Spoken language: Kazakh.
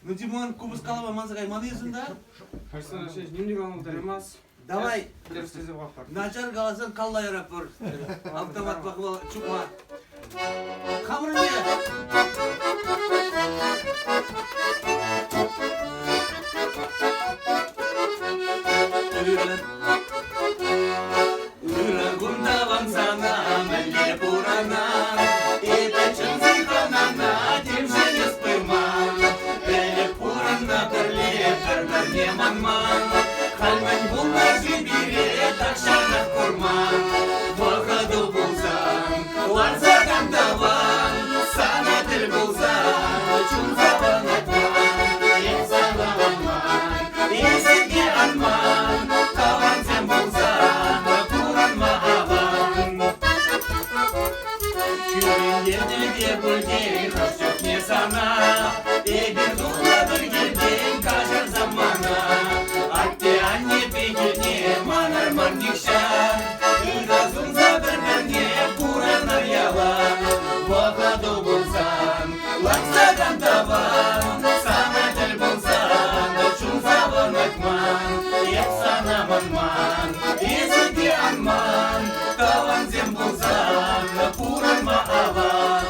Ну Димон кубус калаба мазагай манезін да? Қайсына шеш, немдегі алыңдар емес. Давай, Дәріс тезіп қапар. начар қаласын қалла ярап бұр. Автомат бақыла чукма. Қамырын Гундавам сана, мэле пурана, это чем зиханана, тем же не спыман. Эле пурана, перле не манман, хальмань булна жибире, так шанах курман. Вахаду булзан, ларзаган даван, сана дил булзан, чунзаван атман, езалаван ман, езеге анман, таван зем булзан, Күріндерде бөлген қашып не сана, егер дұқла біргелден қажыр замана. Атте анне пекене манар марникшан, үлгазун забір-бірне бұранар ялан. Вақаду болсан, лақсаган табан, сана тіл болсан, ұшын завын айтман, ек сана манман, езіге анман, таван зем болсан, пуран ма аван.